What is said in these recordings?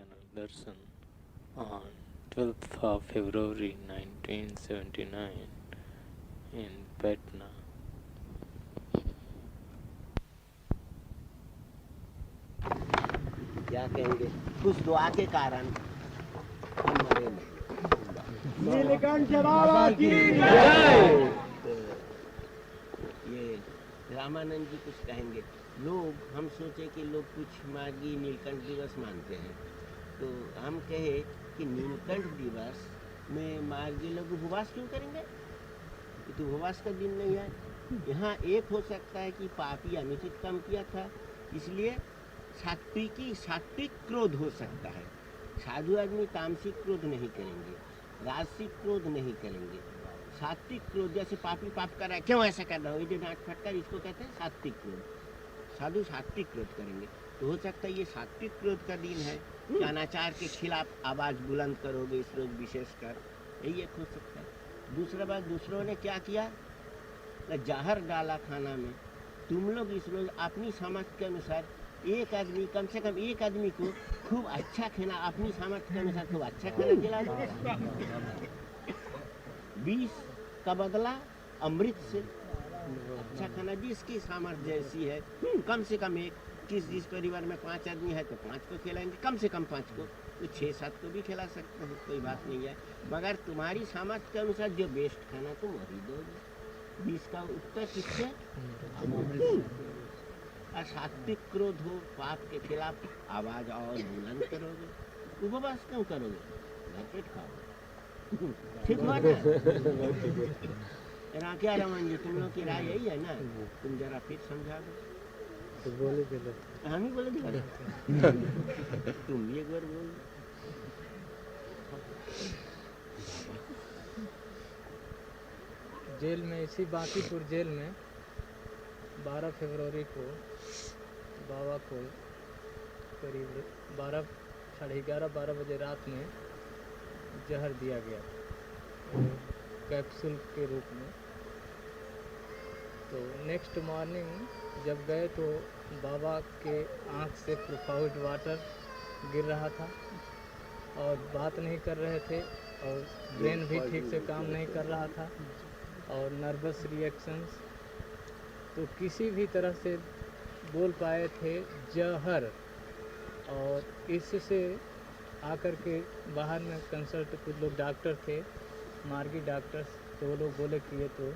Channel Darshan on 12th of February 1979 in Patna. क्या कहेंगे, कुछ दुआ के कारण हम मरे नहीं। नीलकंठ बाबा की जय। ये रामानंद जी कुछ कहेंगे। लोग हम सोचे कि लोग कुछ मार्गी नीलकंठ दिवस मानते हैं, तो हम कहे कि नीलकंठ दिवस में मार्गी लोग उपवास क्यों करेंगे? ये तो उपवास का दिन नहीं है। यहाँ एक हो सकता है कि पापी अनुचित काम किया था, इसलिए सात्विक क्रोध हो सकता है। साधु आदमी तामसिक क्रोध नहीं करेंगे, राजसिक क्रोध नहीं करेंगे। सात्विक क्रोध, जैसे पापी पाप कर रहा है, क्यों ऐसा कर रहा हो, ये जो डांट फटकार, इसको कहते हैं सात्विक क्रोध। साधु सात्विक क्रोध करेंगे। तो हो सकता है ये सात्विक क्रोध का दिन है कि अनाचार के खिलाफ आवाज़ बुलंद करोगे इस रोज विशेषकर, यही एक हो सकता है। दूसरा बात, दूसरों ने क्या किया, जहर डाला खाना में। तुम लोग इस रोज अपनी समझ के अनुसार एक आदमी, कम से कम एक आदमी को खूब अच्छा खाना, अपनी सामर्थ्य के अनुसार खूब अच्छा खाना खिला दो। 20 का बदला अमृत से अच्छा खाना, जिसकी सामर्थ्य जैसी है। कम से कम एक, जिस परिवार में 5 आदमी है तो 5 को खिलाएंगे, कम से कम 5 को, तो 6-7 को भी खिला सकते हैं, कोई बात नहीं है। मगर तुम्हारी सामर्थ्य के अनुसार जो बेस्ट खाना तुम वही दोगे। 20 का उत्तर किससे? सात्विक क्रोध हो, पाप के खिलाफ आवाज और बुलंद करोगे। उपवास क्यों करोगे? भरपेट खाओ, ठीक हुआ ना? क्या रमन जी, तुम लोग की राय यही है ना? तुम जरा फिर समझा दो। तो बोले हम ही बोले थे तुम भी एक बार बोल। जेल में, इसी बांकीपुर जेल में 12 फरवरी को बाबा को करीब 12, साढ़े 11-12 बजे रात में जहर दिया गया कैप्सूल के रूप में। तो नेक्स्ट मॉर्निंग जब गए तो बाबा के आँख से प्रोफाउंड वाटर गिर रहा था और बात नहीं कर रहे थे, और ब्रेन भी ठीक से काम नहीं कर रहा था, और नर्वस रिएक्शंस, तो किसी भी तरह से बोल पाए थे जहर। और इससे आकर के बाहर में कंसल्ट कुछ लोग डॉक्टर थे, मार्गी डॉक्टर्स, तो वो लोग बोले कि ये तो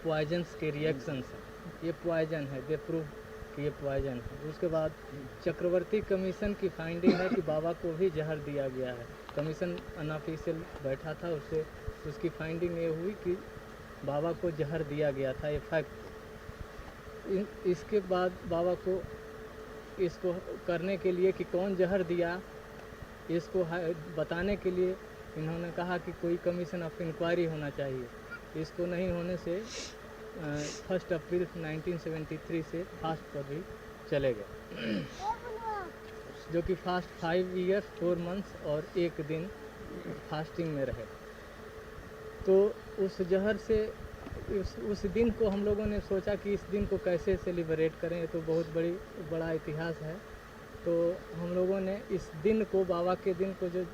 पॉइजन्स के रिएक्शंस हैं, ये पॉइजन है, दे प्रूव कि ये पॉइजन है। उसके बाद चक्रवर्ती कमीशन की फाइंडिंग है कि बाबा को भी जहर दिया गया है। कमीशन अनऑफिशियल बैठा था, उससे उसकी फाइंडिंग ये हुई कि बाबा को जहर दिया गया था, ये फैक्ट। इसके बाद बाबा को इसको करने के लिए कि कौन जहर दिया, इसको बताने के लिए इन्होंने कहा कि कोई कमीशन ऑफ इंक्वायरी होना चाहिए। इसको नहीं होने से 1 अप्रैल 1973 से फास्ट पर भी चले गए, जो कि फास्ट 5 ईयर्स 4 मंथ्स और 1 दिन फास्टिंग में रहे। तो उस जहर से उस दिन को हम लोगों ने सोचा कि इस दिन को कैसे सेलिब्रेट करें, ये तो बहुत बड़ा इतिहास है। तो हम लोगों ने इस दिन को, बाबा के दिन को, जो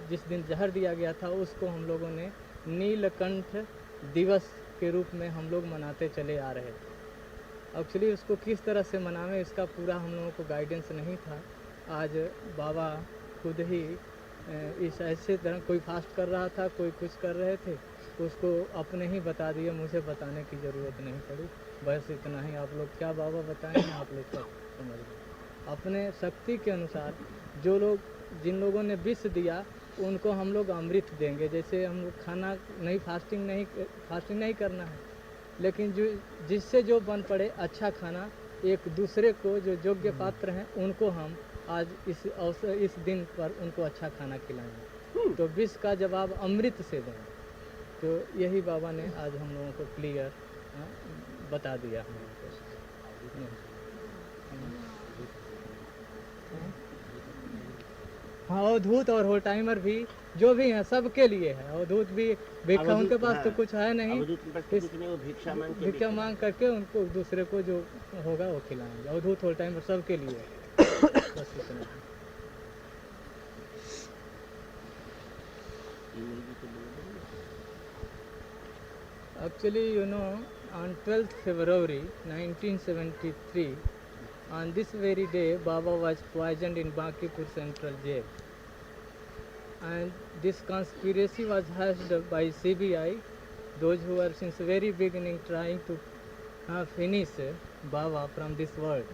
जिस दिन जहर दिया गया था, उसको हम लोगों ने नीलकंठ दिवस के रूप में हम लोग मनाते चले आ रहे थे। एक्चुअली उसको किस तरह से मनावें, इसका पूरा हम लोगों को गाइडेंस नहीं था। आज बाबा खुद ही इस ऐसे तरह, कोई फास्ट कर रहा था, कोई कुछ कर रहे थे, उसको अपने ही बता दिए, मुझे बताने की ज़रूरत नहीं पड़ी। बस इतना ही, आप लोग क्या बाबा बताएंगे, आप लोग सब समझ गए। अपने शक्ति के अनुसार जिन लोगों ने विष दिया, उनको हम लोग अमृत देंगे। जैसे हम लोग खाना नहीं, फास्टिंग नहीं करना है, लेकिन जिससे जो बन पड़े अच्छा खाना, एक दूसरे को जो योग्य पात्र हैं उनको हम आज इस दिन पर उनको अच्छा खाना खिलाएंगे। तो विष का जवाब अमृत से देंगे। तो यही बाबा ने आज हम लोगों को क्लियर बता दिया हम लोगों को। हाँ, अवधूत और होल टाइमर भी जो भी हैं सबके लिए है। अवधूत भी भिक्षा, उनके पास तो कुछ है नहीं, भिक्षा मांग करके उनको दूसरे को जो होगा वो खिलाएंगे। अवधूत होल टाइमर सबके लिए बस इतना। तो बोलो। Actually, you know, on 12th February 1973, on this very day, Baba was poisoned in Bankipur Central Jail. And this conspiracy was hatched by CBI, those who were since very beginning trying to finish Baba from this world.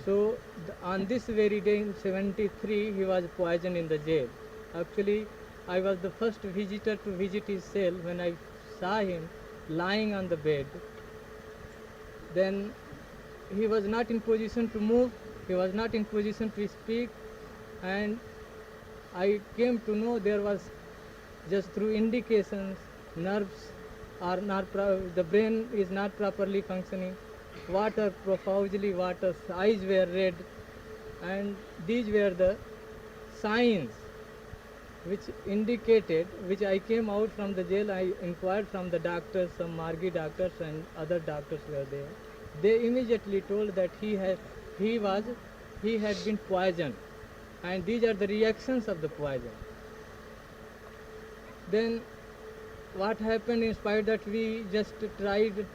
So on this very day in 73, he was poisoned in the jail. Actually, I was the first visitor to visit his cell when I saw him lying on the bed. Then he was not in position to move, he was not in position to speak, and I came to know there was just through indications, nerves are not, the brain is not properly functioning, water profusely, water, eyes were red, and these were the signs which indicated, which I came out from the jail, I inquired from the doctors, some Margi doctors and other doctors were there. They immediately told that he had been poisoned, and these are the reactions of the poison. Then what happened, in spite that we just tried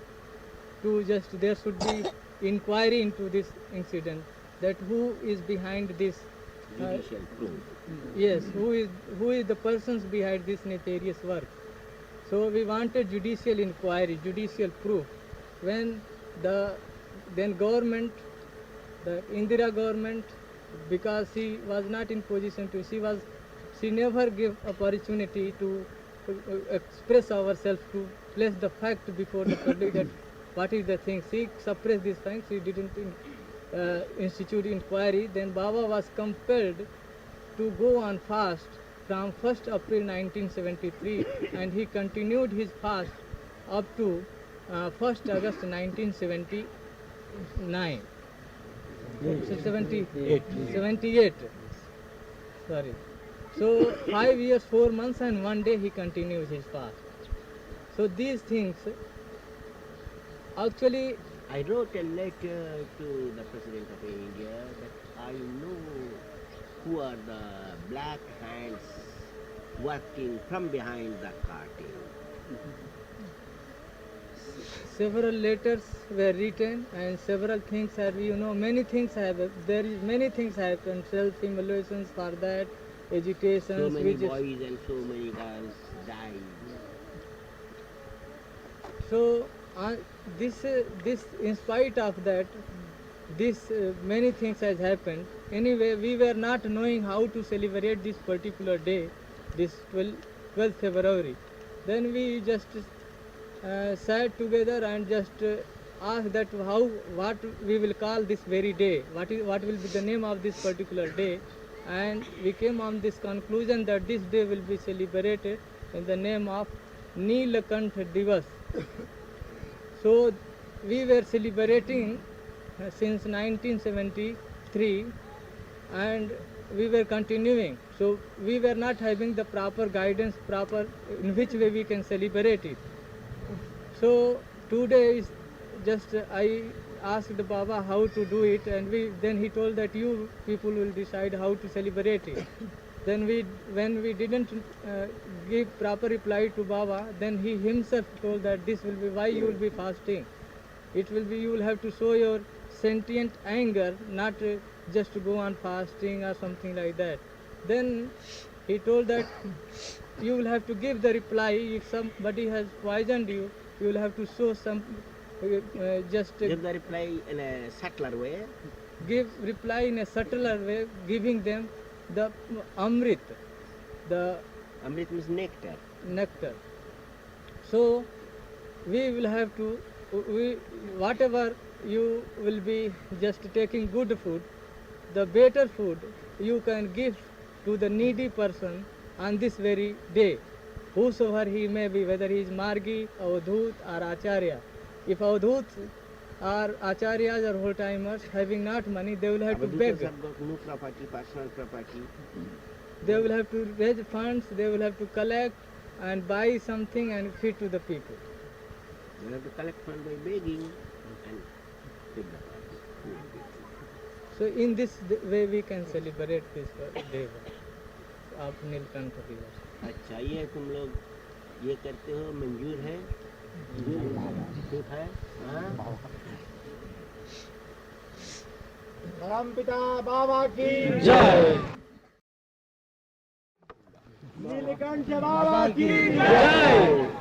to there should be inquiry into this incident, that who is behind this, Judicial proof. yes, who is the persons behind this nefarious work. So we wanted judicial inquiry, judicial proof. When the then government, the Indira government, because she was not in position to, she never gave opportunity to express ourselves, to place the fact before the public that what is the thing. She suppressed this fact, she didn't institute inquiry. Then Baba was compelled to go on fast from 1st April 1973, and he continued his fast up to 1st August 1979. 78. Sorry. So 5 years, 4 months and 1 day he continues his fast. So these things actually, I wrote a letter to the President of India that I know who are the black hands working from behind the curtain. several letters were written and several things have, many things have, many things happen, self-emulations for that, education. So many boys and so many girls died. So this in spite of that, this many things has happened. Anyway, we were not knowing how to celebrate this particular day, this 12th February. Then we just sat together and just asked that what we will call this very day, what will be the name of this particular day, and we came on this conclusion that this day will be celebrated in the name of Neelakantha Divas. So we were celebrating since 1973 and we were continuing. So we were not having the proper guidance, in which way we can celebrate it. So today is just I asked Baba how to do it, and then he told that you people will decide how to celebrate it. Then when we didn't give proper reply to Baba, then he himself told that this will be why you will be fasting. It will be, you will have to show your sentient anger, not just to go on fasting or something like that. Then he told that you will have to give the reply. If somebody has poisoned you, you will have to show some Give the reply in a subtler way. Give reply in a subtler way, giving them the amrit, the Amrit means nectar. nectar. So we will have to, whatever you will be just taking good food, the better food you can give to the needy person on this very day, whosoever he may be, whether he is Margi, Avadhut or Acharya. If Avadhut or Acharyas or whole timers having not money, they will have to beg. Have got no property, personal property. They will have to raise funds, they will have to collect and buy something and feed to the people. They have to collect funds by begging and feed the poor. So in this way we can celebrate this day of Neelakantha Divas. अच्छा, ये तुम लोग ये करते हो, मंजूर है? ठीक है। हाँ, परम पिता बाबा की जय। नीलकंठ बाबा की जय।